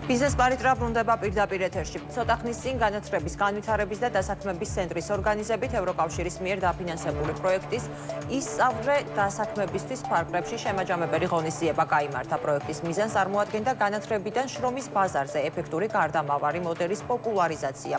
Biznes პარიტრა ბრუნდება პირდაპირ ეთერში. ცოტა ხნის წინ განათლების, განვითარების და დასაქმების ცენტრის ორგანიზებით ევროკავშირის მიერ დაფინანსებული პროექტის ისწავლე დასაქმებისთვის ფარგლებში შემაჯამებელი ღონისძიება გაიმართა. პროექტის მიზანს წარმოადგენდა განათლებიდან შრომის ბაზარზე ეფექტური გარდამავარი მოდელის პოპულარიზაცია,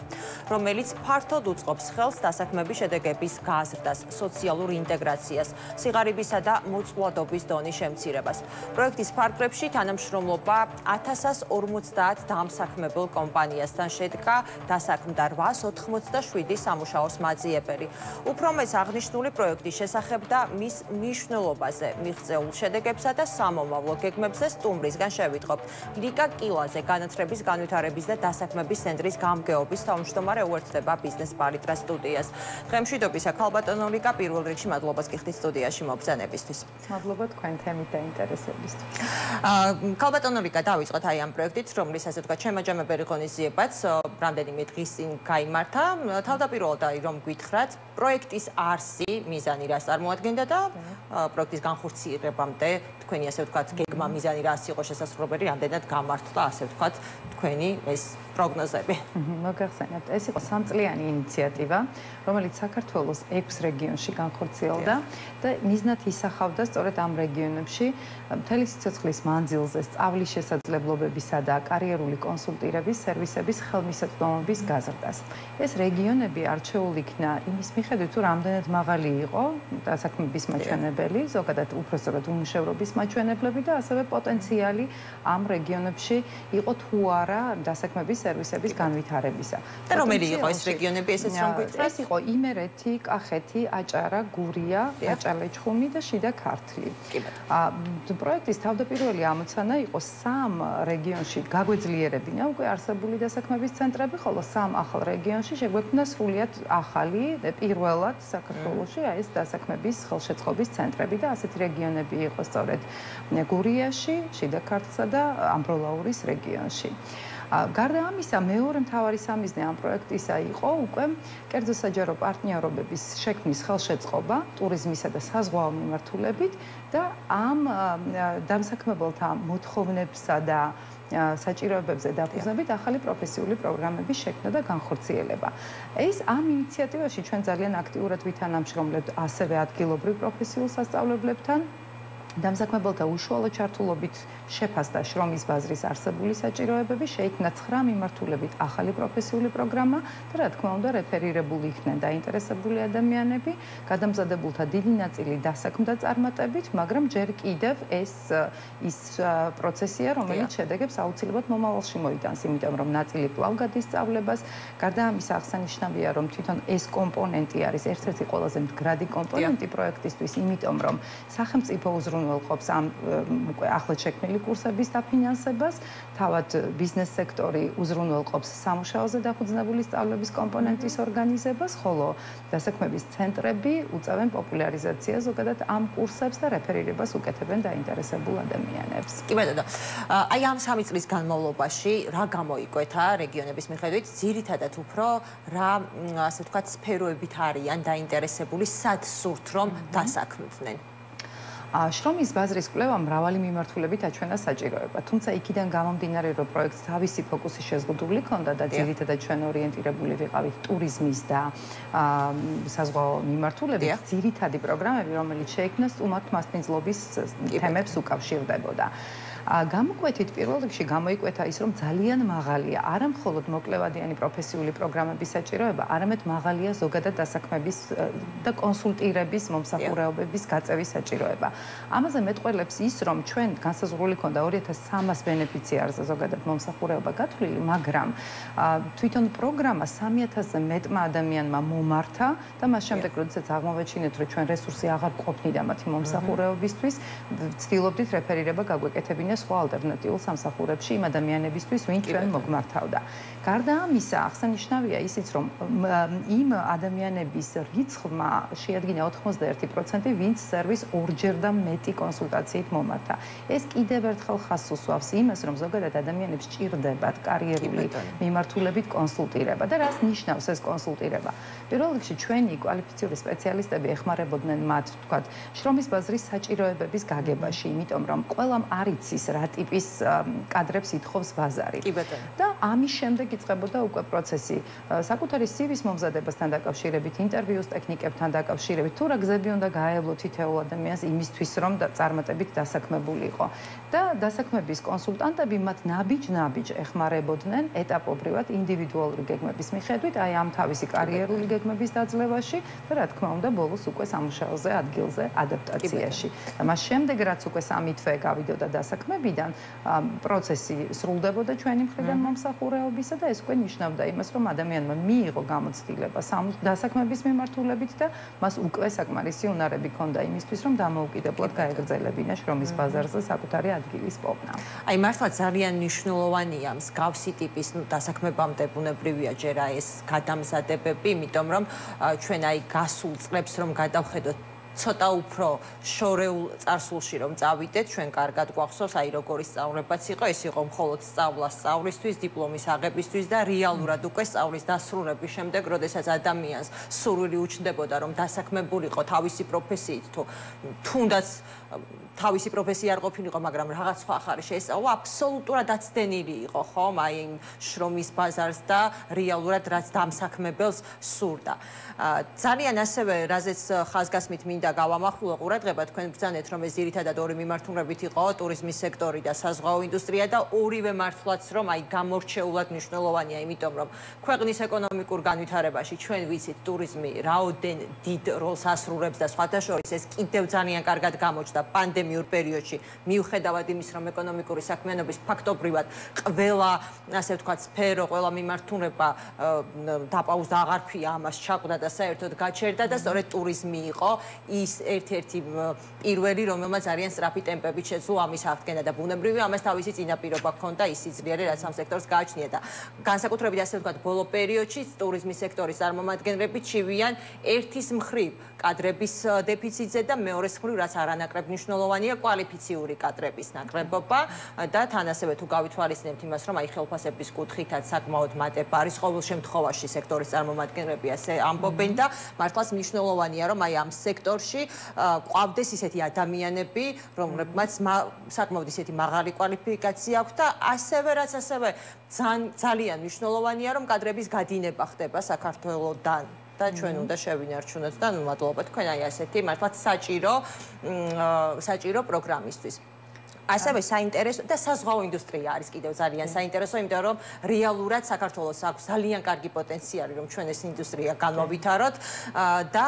რომელიც ფართოდ უწყობს ხელს დასაქმების შედეგების გაზრდას, სოციალურ ინტეგრაციას, სიღარიბისა და მოწყვლადობის დონის შემცირებას. პროექტის ფარგლებში თანამშრომლობა 1040 დამსაქმებელ კომპანიასთან შედგა დასაქმდა 887 სამუშაოს მაძიებელი. უფრო მეც აღნიშნული პროექტის შესახებ და მის მნიშვნელობაზე მიღწეულ შედეგებსა და სამომავლო გეგმებზე სტუმრისგან შევიტყობთ. ლიკა კილაძე, განათლების, განვითარების და დასაქმების ცენტრის გამგეობის თავმჯდომარე უერთდება ბიზნეს პარიტრას სტუდიას. დღემშვიდობისა, ქალბატონო ლიკა, პირველ რიგში მადლობას გიხდით სტუდიაში მობრძანებისთვის. მადლობა თქვენ თემით და ინტერესებისთვის. ქალბატონო ლიკა, დავიწყოთ აი ამ პროექტით, რომლის ასე ვთქვათ, შემაჯამებელი ღონისძიებაც რამდენიმე დღის წინ გაიმართა. თავდაპირველად რომ გითხრათ, პროექტის არსი, მიზანი რას წარმოადგენდა და პროექტის განხორციელებამდე თქვენი ასე ვთქვათ, გეგმა, მიზანი რას იყო შესაძლებელი, რამდენად გამართლა ასე ვთქვათ, თქვენი ეს პროგნოზები. მოგახსენებთ, ეს იყო 3 წლიანი ინიციატივა, რომელიც საქართველოს 6 რეგიონში განხორციელდა და მიზნად ისახავდა სწორედ ამ რეგიონებში მთელი სიცოცხლის მანძილზე სწავლის შესაძლებლობებისა და კარიერული კონსულტირების სერვისების ხელმისაწვდომობის გაზრდას. ეს რეგიონები არჩეული იქნა იმის მიხედვით, თუ რამდენად მაღალი იყო დასაქმების მაჩვენებელი, ზოგადად უпроსტად უმუშევრობის მაჩვენებლები და ასევე პოტენციალი ამ რეგიონებში იყო თუ არა დასაქმების სერვისების განვითარებისა. და რომელი იყო ეს რეგიონები, ესეც რომ გითხრათ? ეს იყო იმერეთი, კახეთი, აჭარა, გურია, აჭარაჭხუმი და შიდა ქართლი. პროექტის თავდაპირველი ამოცანა იყო 3 რეგიონში გაგვეძლიერებინა უკვე არსებული დასაქმების ცენტრები, ხოლო 3 ახალ რეგიონში შეგვექმნა სრულიად ახალი პირველად საქართველოში ეს დასაქმების ხელშეწყობის ცენტრები და ასეთი რეგიონები იყო სწორედ გურიაში, შიდა ქართლსა და ამბროლაურის რეგიონში. გარდა ამისა, მეორე მთავარი სამიზნე ამ პროექტისა იყო უკვე კერძო საჯარო პარტნიორობების შექმნის ხელშეწყობა ტურიზმისა და საზღვაო მიმართულებით და ამ დამსაქმებელთა მოთხოვნებსა და საჭიროებებზე დაფუძნებით ახალი პროფესიული პროგრამების შექმნა და განხორციელება. ეს ამ ინიციატივაში ჩვენ ძალიან აქტიურად ვითანამშრომლებთ ასევე ადგილობრივ პროფესიულ სასწავლებლებთან, დამსაქმებელთა უშუალო ჩართულობით შეფასდა შრომის ბაზრის არსებული საჭიროებები, შეიქმნა 9 მიმართულებით ახალი პროფესიული პროგრამა და რა თქმა უნდა რეფერირებული იქნენ დაინტერესებული ადამიანები, გადამზადებულთა დიდი ნაწილი დასაქმდა წარმატებით, მაგრამ ჯერ კიდევ ეს ის პროცესია, რომელიც შედეგებს აუცილებლად მომავალში მოიტანს, იმიტომ რომ ნაწილი კვლავ გადისწავლებას, გარდა ამისა აღსანიშნავია, რომ თვითონ ეს კომპონენტი არის ერთ-ერთი ყველაზე მდგრადი კომპონენტი პროექტისთვის, იმიტომ რომ სახელმწიფო უზრუნველყოფს ამ უკვე ახლად შექმნილი კურსების დაფინანსებას, თავად ბიზნეს სექტორი უზრუნველყოფს სამუშაოზე დაფუძნებული სწავლების კომპონენტის ორგანიზებას, ხოლო დასაქმების ცენტრები უწევენ პოპულარიზაციას ზოგადად ამ კურსებს და რეფერირებას უკეთებენ დაინტერესებულ ადამიანებს. კი ბატონო, აი ამ 3 წლის განმავლობაში რა გამოიკვეთა რეგიონების მიხედვით, ძირითადად უფრო რა ასე ვთქვათ, სფეროებით არიან დაინტერესებული, სად სურთ რომ დასაქმდნენ? შრომის ბაზრის კვლევა მრავალი მიმართულებით აჩვენა საჭიროება, თუმცა იქიდან გამომდინარე, რომ პროექტს თავისი ფოკუსი შეზღუდული ჰქონდა და ძირითადად ჩვენ ორიენტირებული ვიყავით ტურიზმის და საზღვაო მიმართულებით, ძირითადი პროგრამები, რომელიც შეიქმნა სტუმართ მასპინძლობის თემებს უკავშირდებოდა. გამოკვეთით პირველ რიგში გამოიკვეთა ის, რომ ძალიან მაღალია არა მხოლოდ მოკლევადიანი პროფესიული პროგრამების საჭიროება, არამედ მაღალია ზოგადად დასაქმების და კონსულტირების მომსახურებების გაწევის საჭიროება. ამაზე მეტყველებს ის, რომ ჩვენ განსაზღვრული ქონდა 2300 ბენეფიციარზე ზოგადად მომსახურება გათვლილი, მაგრამ თვითონ პროგრამა 3000-ზე მეტმა ადამიანმა მომართა და მას შემდეგ, როდესაც აღმოვაჩინეთ, რომ ჩვენ რესურსი აღარ ყოფნიდა მათი მომსახურებისთვის, ვცდილობდით რეფერირება გაგვეკეთებინა სხვა ალტერნატიულ სამსახურებში იმ ადამიანებისთვის, ვინ ჩვენ მოგმართავდა. გარდა ამისა, აღსანიშნავია ისიც, რომ იმ ადამიანების რიცხვმა შეადგინა 91%, ვინც სერვის ორჯერ და მეტი კონსულტაციით მომართა. ეს კიდევ ერთხელ ხაზს უსვავს იმას, რომ ზოგადად ადამიანებს ჭირდებათ კარიერული მიმართულებით კონსულტირება და რას ნიშნავს ეს კონსულტირება? პირველ რიგში ჩვენი კვალიფიციური სპეციალისტები ეხმარებოდნენ მათ, თქვათ, შრომის ბაზრის საჭიროებების გაგებაში, იმიტომ რომ ყველამ არ იცის რა ტიპის კადრებს ითხოვს ბაზარი. კი ბატონო. და ამის შემდეგ იწყებოდა უკვე პროცესი საკუთარი CV-ს მომზადებასთან დაკავშირებით, ინტერვიუს ტექნიკებთან დაკავშირებით, თუ რა გზები უნდა გაევლო თითოეულ ადამიანს იმისთვის, რომ წარმატებით დასაქმებული იყო. და დასაქმების კონსულტანტები მათ ნაბიჯ-ნაბიჯ ეხმარებოდნენ ეტაპობრივად ინდივიდუალური გეგმების მიხედვით, აი ამ თავისი კარიერული გეგმების დაძლევაში და რა თქმა უნდა, ბოლოს უკვე სამუშაოზე, ადგილზე, ადაპტაციაში. და მას შემდეგ, რაც უკვე სამი თვე გავიდოდა დასაქმებიდან, პროცესი სრულდებოდა ჩვენი მხრიდან მომსახურეობისა და ეს უკვე ნიშნავდა იმას, რომ ადამიანმა მიიღო გამოცდილება დასაქმების მიმართულებით და მას უკვე საკმარისი უნარები ჰქონდა იმისთვის, რომ დამოუკიდებლად გაეგრძელებინა შრომის ბაზარზე საკუთარი ადგილის პოვნა. აი მართლა ძალიან მნიშვნელოვანია მსგავსი ტიპის დასაქმებამდე ბუნებრივია ჯერ ეს გადამზადებები, იმიტომ რომ ჩვენ აი გასულ წლებს რომ გადავხედოთ ცოტა უფრო შორეულ წარსულში რომ წავიდეთ, ჩვენ კარგად გვახსოვს, აი როგორი სწავლებაც იყო, ეს იყო მხოლოდ სწავლა სწავლისთვის, დიპლომის აღებისთვის და რეალურად უკვე სწავლის დასრულების შემდეგ, როდესაც ადამიანს სურვილი უჩნდებოდა, რომ დასაქმებულიყო თავისი პროფესიით, თუ თუნდაც თავისი პროფესია არ ყოფილიყო, მაგრამ რაღაც სხვა ხარი შეესწავლა, აბსოლუტურად აცდენილი იყო, ხომ? აი იმ შრომის ბაზარს და რეალურად რაც დამსაქმებელს სურდა. ძალიან ასევე, რაზეც ხაზგასმით მინდა გავამახვილო ყურადღება, თქვენ ბრძანეთ, რომ ეს ძირითადად ორი მიმართულებით იყო, ტურიზმის სექტორი და საზღვაო ინდუსტრია და ორივე მართლაც რომ აი გამორჩეულად მნიშვნელოვანია, იმიტომ რომ ქვეყნის ეკონომიკურ განვითარებაში ჩვენ ვიცით, ტურიზმი რაოდენ დიდ როლს ასრულებს და სხვათა შორის ეს კიდევ ძალიან კარგად გამოჩნდა პანდემიურ პერიოდში, მიუხედავად იმის, რომ ეკონომიკური საქმიანობის ფაქტობრივად ყველა, ასე ვთქვათ, სფერო, ყველა მიმართულება დაპაუზდა, აღარ ქვია ამას ჩაკვდა და საერთოდ გაჩერდა და სწორედ ტურიზმი იყო ის ერთ-ერთი პირველი, რომელმაც ძალიან სწრაფი ტემპებით შეძლო ამის აღდგენა და ბუნებრივია ამას თავისი წინაპირობა ჰქონდა ის სიძლიერე, რაც ამ სექტორს გააჩნია და განსაკუთრებით ასე ვთქვათ, ბოლო პერიოდში ტურიზმის სექტორის წარმომადგენლები ჩივიან ერთის მხრივ კადრების დეფიციტზე და მეორეს მხრივ, რაც არანაკლებ მნიშვნელოვანია, კვალიფიციური კადრების ნაკლებობა და თან ასევე თუ გავითვალისწინებთ იმას, რომ აი ხელფასების კუთხითაც საკმაოდ მატება არის ყოველ შემთხვევაში სექტორის წარმომადგენლები ასე ამბობენ და მართლაც მნიშვნელოვანია, რომ აი ამ სექტორში ყვავდეს ისეთი ადამიანები, რომლებმაც საკმაოდ ისეთი მაღალი კვალიფიკაცია აქვს და ასევე რაც ასევე ძალიან მნიშვნელოვანია, რომ კადრების გადინება ხდება საქართველოდან და ჩვენ უნდა შევინარჩუნოთ და მადლობა თქვენ აი ასეთი მართლაც საჭირო პროგრამისთვის. ასევე საინტერესო და საზღვაო ინდუსტრია არის კიდევ ძალიან საინტერესო, იმიტომ რომ რეალურად საქართველოს აქვს ძალიან კარგი პოტენციალი, რომ ჩვენ ეს ინდუსტრია განვავითაროთ და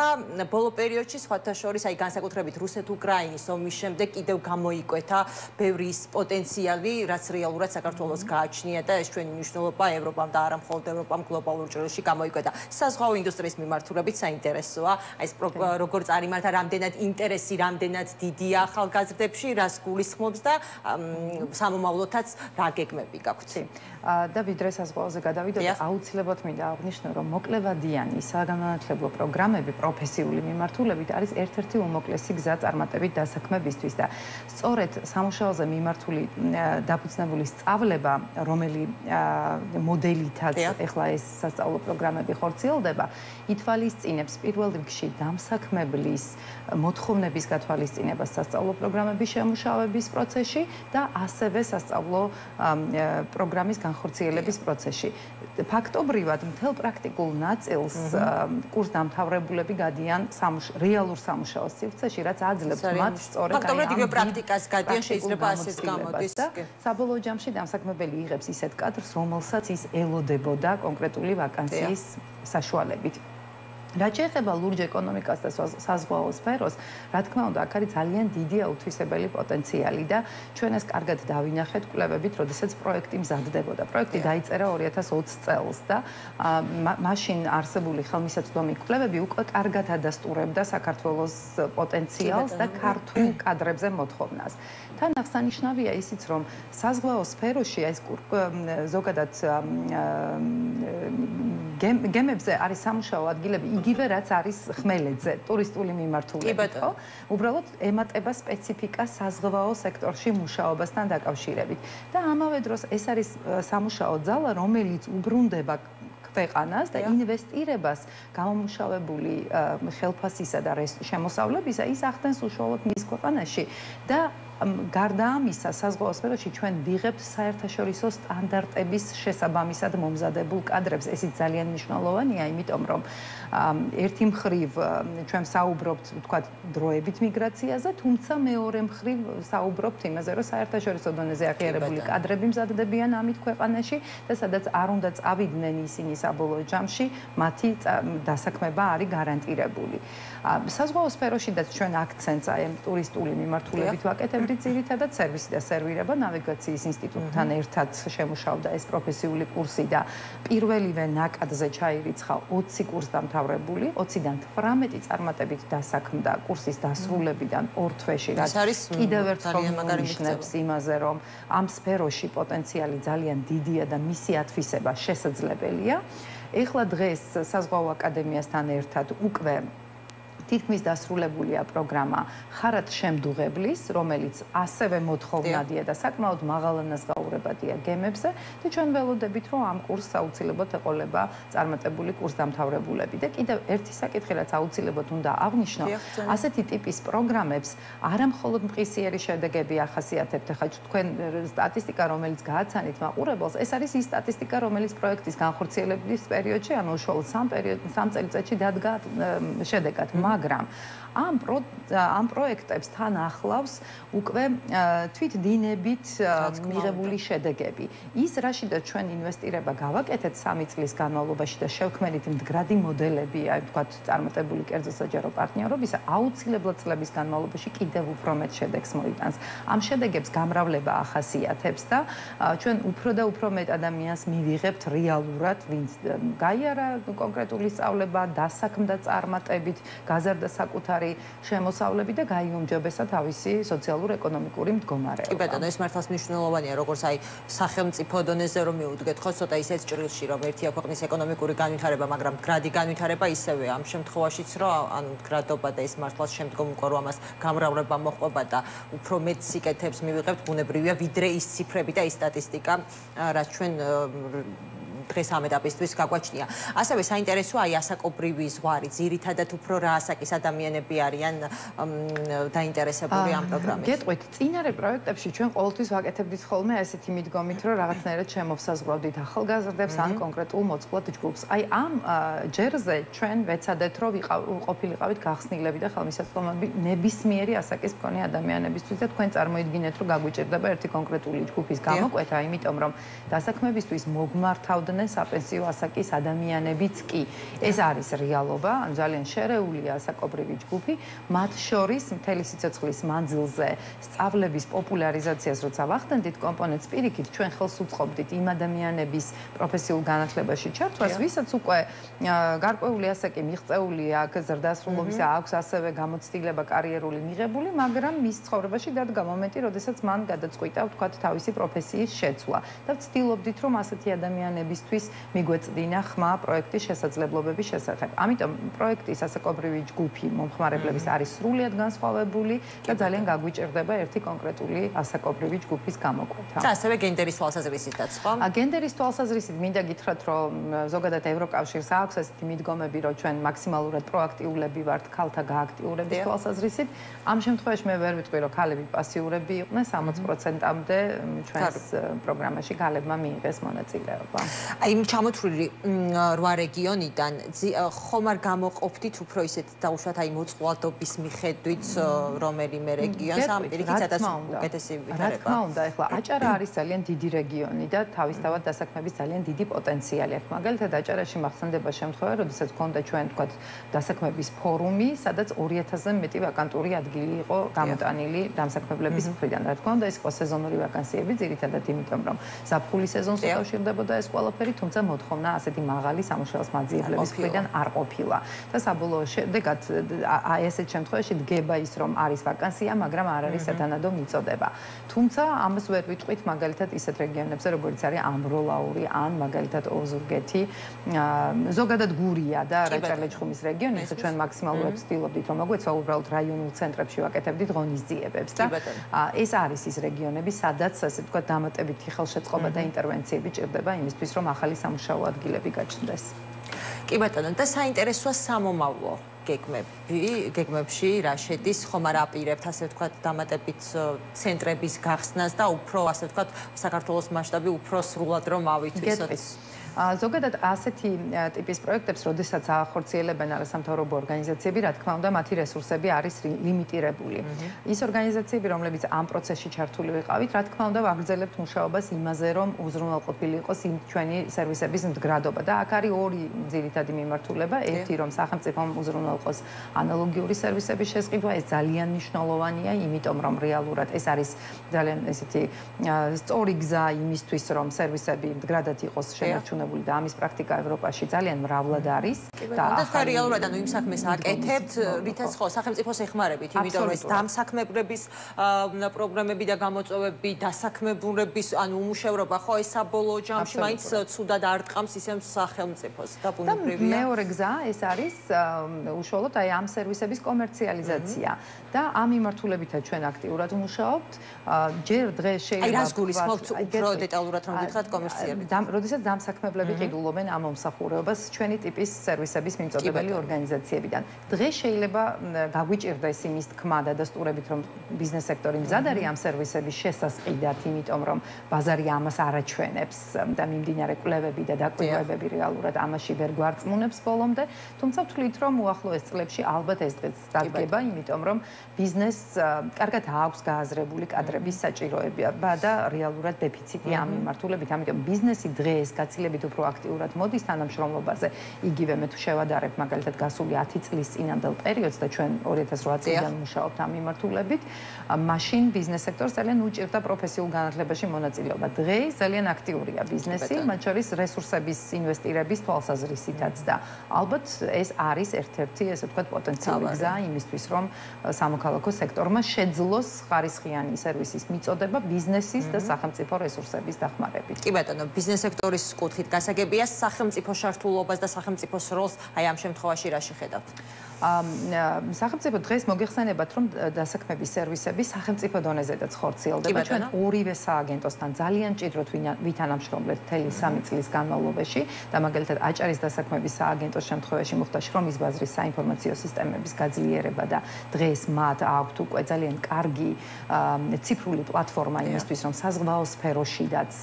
ბოლო პერიოდში სხვათა შორის აი განსაკუთრებით რუსეთ-უკრაინის ომის შემდეგ კიდევ გამოიკვეთა ბევრი ის პოტენციალი, რაც რეალურად საქართველოს გააჩნია და ეს ჩვენი მნიშვნელობა ევროპამ და არა მხოლოდ ევროპამ გლობალურ ჭრილში გამოიკვეთა. საზღვაო ინდუსტრიის მიმართულებით საინტერესოა, აი ეს როგორ წარიმართა, რამდენად ინტერესი, რამდენად დიდია ახალგაზრდებში, რას გულისხმობს და სამომავლოდაც რა გეგმები გაქვთ? და ვიდრე საზღვაოზე გადავიდოდი, აუცილებლად მინდა აღვნიშნო, რომ მოკლევადიანი საგანმანათლებლო პროგრამები პროფესიული მიმართულებით არის ერთ-ერთი უმოკლესი გზა წარმატებით დასაქმებისთვის და სწორედ სამუშაოზე მიმართული დაფუძნებული სწავლება, რომელი მოდელითაც ეხლა ეს სასწავლო პროგრამები ხორციელდება, ითვალისწინებს პირველ რიგში დამსაქმებლის მოთხოვნების გათვალისწინებას სასწავლო პროგრამების შემუშავების პროცესში და ასევე სასწავლო პროგრამის განხორციელების პროცესში. ფაქტობრივად მთელ პრაქტიკულ ნაწილს კურსდამთავრებულები გადიან რეალურ სამუშაოს სივრცეში, რაც აძლევს მათ სწორედ ფაქტობრივად იგივე პრაქტიკას გადიან, შეიძლება ასეც გამოდის. საბოლოო ჯამში დამსაქმებელი იღებს ისეთ კადრს, რომელსაც ის ელოდებოდა კონკრეტული ვაკანსიის საშუალებით. რაც შეეხება ლურჯ ეკონომიკას და საზღვაო სფეროს, რა თქმა უნდა, აქ არის ძალიან დიდი აუთვისებელი პოტენციალი და ჩვენ ეს კარგად დავინახეთ კვლევებით, როდესაც პროექტი მზადდებოდა. პროექტი დაიწერა 2020 წელს და მაშინ არსებული ხელმისაწვდომი კვლევები უკვე კარგად ადასტურებდა საქართველოს პოტენციალს და ქართულ კადრებზე მოთხოვნას. თან აღსანიშნავია ისიც, რომ საზღვაო სფეროში ეს ზოგადად გემებზე არის სამუშაო ადგილები იგივე რაც არის ხმელეთზე, ტურისტული მიმართულებით, ხო? უბრალოდ ემატება სპეციფიკას საზღვაო სექტორში მუშაობასთან დაკავშირებით. და ამავე დროს ეს არის სამუშაო ძალა, რომელიც უბრუნდება ქვეყანას და ინვესტირებას გამომუშავებული ხელფასისა და შემოსავლებისა ის ახდენს უშუალოდ მის ქვეყანაში და გარდა ამისა, საზღვაო სფეროში ჩვენ ვიღებთ საერთაშორისო სტანდარტების შესაბამისად მომზადებულ კადრებს. ესიც ძალიან მნიშვნელოვანია, იმიტომ რომ ერთი მხრივ ჩვენ საუბრობთ, ვთქვათ, დროებით მიგრაციაზე, თუმცა მეორე მხრივ საუბრობთ იმაზე, რომ საერთაშორისო დონეზე აღიარებული კადრები მზადდებიან ამით ქვეყანაში და სადაც არ უნდა წავიდნენ ისინი საბოლოო ჯამში, მათი დასაქმება არის გარანტირებული. საზღვაო სფეროშიდაც ჩვენ აქცენტს აი ამ ტურისტული მიმართულებით ვაკეთებდით ძირითადად სერვისი და სერვირება ნავიგაციის ინსტიტუტთან ერთად შემუშავდა ეს პროფესიული კურსი და პირველივე ნაკადზე ჩაირიცხა 20 კურსდამთავრებული, 20-დან 18 წარმატებით დასაქმდა კურსის დასრულებიდან 2 თვეში, რაც კიდევ ერთხელ ნიშნავს იმაზე, რომ ამ სფეროში პოტენციალი ძალიან დიდია და მისი ათვისება შესაძლებელია. ეხლა დღეს საზღვაო აკადემიასთან ერთად უკვე თითქმის დასრულებულია პროგრამა ხარად შემდუღებლის, რომელიც ასევე მოთხოვნადია და საკმაოდ მაღალანაზღაურებადია გემებზე და ჩვენ ველოდებით, რომ ამ კურსს აუცილებლად ეყოლება წარმატებული კურსდამთავრებულები. და კიდევ ერთი საკითხი, რაც აუცილებლად უნდა აღვნიშნო, ასეთი ტიპის პროგრამებს არა მხოლოდ მყისიერი შედეგები ახასიათებთ. ახლა თქვენ სტატისტიკა, რომელიც გააცანით მაყურებელს, ეს არის ის სტატისტიკა, რომელიც პროექტის განხორციელების პერიოდში, ანუ უშუალოდ 3 წელიწადში დადგა შედეგად. მაგრამ ამ პროექტებს თან ახლავს უკვე თვითდინებით მიღებული შედეგები. ის, რაშიდაც ჩვენ ინვესტირება გავაკეთეთ 3 წლის განმავლობაში და შევქმნით მდგრადი მოდელები, აი ვთქვათ, წარმატებული კერძო საჯარო პარტნიორობისა, აუცილებლად წლების განმავლობაში კიდევ უფრო მეტ შედეგს მოიტანს. ამ შედეგებს გამრავლება ახასიათებს და ჩვენ უფრო და უფრო მეტ ადამიანს მივიღებთ რეალურად, ვინც გაიარა კონკრეტული სწავლება, დასაქმდა წარმატებით, გაზარდა საკუთარი შემოსავლები და გაიუმჯობესა თავისი სოციალურ-ეკონომიკური მდგომარეობა. კი ბატონო, ეს მართლაც მნიშვნელოვანია, როგორც აი სახელმწიფო დონეზე რომ მივუდგეთ, ხო, ცოტა ისეთ ჭრილში, რომ ერთია ქვეყნის ეკონომიკური განვითარება, მაგრამ მდგრადი განვითარება ისევე ამ შემთხვევაშიც, რომ ანუ მდგრადობა და ეს მართლაც შემდგომ უკვე რომ ამას გამრავლება მოჰყვება და უფრო მეტ სიკეთებს მივიღებთ, ბუნებრივია, ვიდრე ის ციფრები და ის სტატისტიკა, რაც ჩვენ დღეს ამ ეტაპისთვის გაგვაჩნია. ასევე საინტერესოა აი ასაკობრივი ზღვარი, ძირითადად უფრო რა ასაკის ადამიანები არიან დაინტერესებული ამ პროგრამით. გეტყვით, წინარე პროექტებში ჩვენ ყოველთვის ვაკეთებდით ხოლმე ესეთი მიდგომით, რომ რაღაცნაირად შემოვსაზღვრავდით ახალგაზრდებს ან კონკრეტულ მოწყვლად ჯგუფს. აი ამ ჯერზე ჩვენ ვეცადეთ, რომ ყოფილიყავით გახსნილები და ხელმისაწვდომები ნებისმიერი ასაკის მქონე ადამიანებისთვის და თქვენ წარმოიდგინეთ, რომ გაგვიჭირდება ერთი კონკრეტული ჯგუფის გამოკვეთა, იმიტომ რომ დასაქმებისთვის მოგმართავდნენ საპენსიო ასაკის ადამიანებიც კი. ეს არის რეალობა, ან ძალიან შერეულია ასაკობრივი ჯგუფი, მათ შორის მთელი სიცოცხლის მანძილზე სწავლების პოპულარიზაციას როცა ვახდენდით კომპონენტს პირიქით, ჩვენ ხელს უწყობდით იმ ადამიანების პროფესიულ განათლებაში ჩართვას, ვისაც უკვე გარკვეული ასაკი მიღწეული აქვს, ზრდასრულობისა აქვს ასევე გამოცდილება კარიერული მიღებული, მაგრამ მის ცხოვრებაში დადგა მომენტი, როდესაც მან გადაწყვიტა, ვთქვათ, თავისი პროფესიის შეცვლა და ვცდილობდით, რომ ასეთი ადამიანებისთვის მიგვეწდინა ხმა პროექტის შესაძლებლობების შესახებ. ამიტომ პროექტის ასაკობრივი ჯგუფი მომხმარებლების არის სრულიად განსხვავებული და ძალიან გაგვიჭირდება ერთი კონკრეტული ასაკობრივი ჯგუფის გამოკვეთა. და ასევე გენდერის თვალსაზრისითაც, ხო? გენდერის თვალსაზრისით მინდა გითხრათ, რომ ზოგადად ევროკავშირს აქვს ესეთი მიდგომები, რომ ჩვენ მაქსიმალურად პროაქტიულები ვართ ქალთა გააქტიურების თვალსაზრისით. ამ შემთხვევაში მე ვერ ვიტყვი, რომ ქალები პასიურები იყვნენ, 60%-მდე ჩვენს პროგრამაში ქალებმა მიიღეს მონაწილეობა. აი ჩამოთვლილი 8 რეგიონიდან ხომ არ გამოყოფდით უფრო ისეთ დაუშვათ აი მოწყვლადობის მიხედვით რომელიმე რეგიონს ამ პირიქით სადაც უკეთესი ვითარება. რა თქმა უნდა, ეხლა აჭარა არის ძალიან დიდი რეგიონი და თავისთავად დასაქმების ძალიან დიდი პოტენციალი აქვს. მაგალითად, აჭარაში მახსენდება შემთხვევა, როდესაც ჰქონდა ჩვენ თქვათ დასაქმების ფორუმი, სადაც 2000-ზე მეტი ვაკანტური ადგილი იყო გამოტანილი დამსაქმებლების მხრიდან. რა თქმა უნდა, ეს იყო სეზონური ვაკანსიები, ძირითადად იმიტომ, რომ ზაფხულის სეზონს უკავშირდებოდა ეს ყველაფერი, თუმცა მოთხოვნა ასეთი მაღალი სამუშაოს მაძიებლების მხრიდან არ ყოფილა. და საბოლოო შედეგად აი ესეთ შემთხვევაში დგება ის, რომ არის ვაკანსია, მაგრამ არ არის სათანადო მიწოდება. თუმცა ამას ვერ ვიტყვით მაგალითად ისეთ რეგიონებზე, როგორც არის ამბროლაური ან მაგალითად ოზურგეთი, ზოგადად გურია და რაჭა-ლეჩხუმის რეგიონი, ეს ჩვენ მაქსიმალურად ვცდილობდით, რომ მოგვეცვა უბრალოდ რაიონულ ცენტრებში ვაკეთებდით ღონისძიებებს და ეს არის ის რეგიონები, სადაც ასე ვთქვათ დამატებითი ხელშეწყობა და ინტერვენციები ჭირდება იმისთვის, რომ ახალი სამუშაო ადგილები გაჩნდეს. კი ბატონო, და საინტერესოა სამომავლო გეგმებში რა შედის, ხომ არ აპირებთ ასე ვთქვათ დამატებით ცენტრების გახსნას და უფრო ასე ვთქვათ საქართველოს მასშტაბი უფრო სრულად რომ ავითვისოთ. ზოგადად ასეთი ტიპის პროექტებს, როდესაც ახორციელებენ არასამთავრობო ორგანიზაციები, რა თქმა უნდა, მათი რესურსები არის ლიმიტირებული. ის ორგანიზაციები, რომლებიც ამ პროცესში ჩართული ვიყავით, რა თქმა უნდა, ვაგრძელებთ მუშაობას იმაზე, რომ უზრუნველყოფილი იყოს ჩვენი სერვისების მდგრადობა და აქ არის ორი ძირითადი მიმართულება. ერთი, რომ სახელმწიფომ უზრუნველყოს ანალოგიური სერვისების შესყიდვა, ეს ძალიან მნიშვნელოვანია, იმიტომ რომ რეალურად ეს არის ძალიან ესეთი სწორი გზა იმისთვის, რომ სერვისები მდგრადად იყოს შენარჩუნებული და ამის პრაქტიკა ევროპაში ძალიან მრავლად არის და რეალურად ანუ იმ საქმეს აკეთებთ, რითაც ხო სახელმწიფოს ეხმარებით, იმიტომ რომ ეს დამსაქმებლების პრობლემები და გამოწვევები, დასაქმებულების ანუ უმუშევრობა ხო ეს საბოლოო ჯამში მაინც ცუდად არტყამს ისევ სახელმწიფოს და ბუნებრივია. მეორე გზა ეს არის უშუალოდ აი ამ სერვისების კომერციალიზაცია და ამ მიმართულებითაც ჩვენ აქტიურად ვმუშაობთ. ჯერ დღეს შეიძლება აი რას გულისხმობთ უფრო დეტალურად რომ გითხრათ კომერციებით? როდესაც დამსაქმებლები ყიდულობენ ამ მომსახურებას ჩვენი ტიპის სერვისების მიმწოდებელი ორგანიზაციებიდან. დღეს შეიძლება გაგვიჭირდეს იმის თქმა და დასტურებით, რომ ბიზნეს სექტორი მზად არის ამ სერვისების შესასყიდად, იმიტომ რომ ბაზარი ამას არაჩვენებს და მიმდინარე კვლევები და დაკვირვებები რეალურად ამაში ვერ გვარწმუნებს ბოლომდე. თუმცა ვთვლით, რომ უახლოეს წლებში ალბათ ეს დღეც დადგება, იმიტომ რომ ბიზნესს კარგად აქვს გააზრებული კადრების საჭიროება და რეალურად დეფიციტი ამ მიმართულებით. ამიტომ ბიზნესი დღეს გაცილებით უფრო აქტიურად მოდის თანამშრომლობაზე. იგივე მე თუ შევადარებ მაგალითად გასული 10 წლის წინანდელ პერიოდს და ჩვენ 2008 წლიდან მუშაობთ ამ მიმართულებით, მაშინ ბიზნეს სექტორს ძალიან უჭირდა პროფესიულ განათლებაში მონაწილეობა. დღეს ძალიან აქტიურია ბიზნესი, მათ შორის რესურსების ინვესტირების თვალსაზრისითაც და ალბათ ეს არის ერთ-ერთი ესე ვთქვათ პოტენციალური გზა იმისთვის, რომ სამოქალაქო სექტორმა შეძლოს ხარისხიანი სერვისის მიწოდება ბიზნესის და სახელმწიფო რესურსების დახმარებით. კი ბატონო, ბიზნეს სექტორის კუთხით გასაგებია სახელმწიფო შართულობას და სახელმწიფოს როლს აი ამ შემთხვევაში რა შეხედავთ? სახელმწიფო დღეს მოგეხსენებათ, რომ დასაქმების სერვისები სახელმწიფო დონეზედაც ხორციელდება. ჩვენ ორივე სააგენტოსთან ძალიან ჭიდროდ ვითანამშრომლებთ მთელი 3 წლის განმავლობაში და მაგალითად აჭარის დასაქმების სააგენტოს შემთხვევაში მოხდა შრომის ბაზრის საინფორმაციო სისტემების გაძლიერება და დღეს მათ აქვთ უკვე ძალიან კარგი ციფრული პლატფორმა იმისთვის, რომ საზღვაო სფეროშიდაც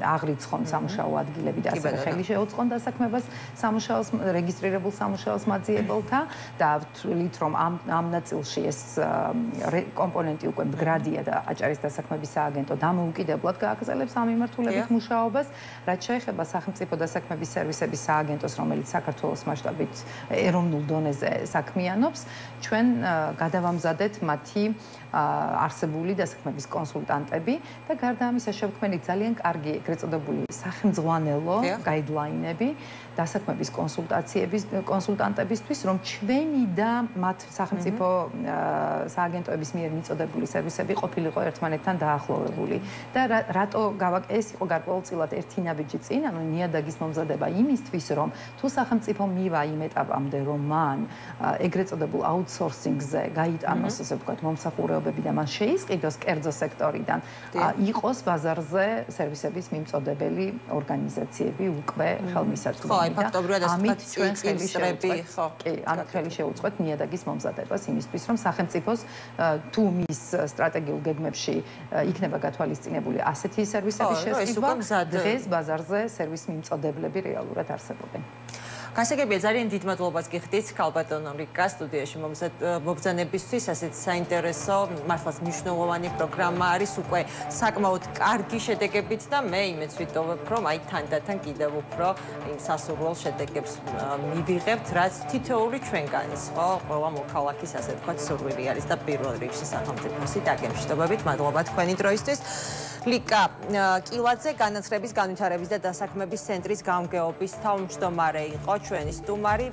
აღრიცხონ სამუშაო ადგილები და ასევე ხელი შეუწყონ დასაქმებას სამუშაოს რეგისტრირებულ სამუშაოს მაძიებელთა და ვთვლით, რომ ამ ნაწილში ეს კომპონენტი უკვე მდგრადია და აჭარის დასაქმების სააგენტო დამოუკიდებლად გააგრძელებს ამ მიმართულებით მუშაობას, რაც შეეხება სახელმწიფო დასაქმების სერვისების სააგენტოს, რომელიც საქართველოს მასშტაბით ეროვნულ დონეზე საქმიანობს, ჩვენ გადავამზადეთ მათი არსებული დასაქმების კონსულტანტები და გარდა ამისა შევქმნით ძალიან კარგი ეგრეთ წოდებული სახელმძღვანელო გაიდლაინები დასაქმების კონსულტანტებისთვის, რომ ჩვენი და მათ სახელმწიფო სააგენტოების მიერ მიწოდებული სერვისები ყოფილიყო ერთმანეთთან დაახლოვებული. და რატო ეს იყო გარკვეულწილად ერთი ნაბიჯი წინ, ანუ ნიადაგის მომზადება იმისთვის, რომ თუ სახელმწიფო მივა იმ ეტაპამდე, რომ მან ეგრეთ წოდებულ აუთსორსინგზე გაიტანოს, ასე ვთქვათ, მომსახურებები და მან შეისყიდოს კერძო სექტორიდან, იყოს ბაზარზე სერვისების მიმწოდებელი ორგანიზაციები უკვე ხელმისაწვდომი. აი ფაქტობრივად ამით ჩვენ ხელი შეუწყოთ ნიადაგის მომზადებას იმისთვის, რომ სახელმწიფოს თუ მის სტრატეგიულ გეგმებში იქნება გათვალისწინებული ასეთი სერვისების შესყიდვა, დღეს ბაზარზე სერვის მიმწოდებლები რეალურად არსებობენ. გასაგებია, ძალიან დიდ მადლობას გიხდით ქალბატონო რიკა სტუდიაში მობრძანებისთვის, ასეთ საინტერესო, მართლაც მნიშვნელოვანი პროგრამა არის, უკვე საკმაოდ კარგი შედეგებით და მე იმედს ვიტოვებ, რომ აი თანდათან კიდევ უფრო იმ სასურველ შედეგებს მივიღებთ, რაც თითოეული ჩვენგანის, ხო, ყველა მოქალაქის ასე ვთქვათ სურვილი არის და პირველ რიგში სახელმწიფოსი დაგემშვიდობებით, მადლობა თქვენი დროისთვის. ლიკა კილაძე განათლების, განვითარების და დასაქმების ცენტრის გამგეობის თავმჯდომარე იყო ჩვენი სტუმარი.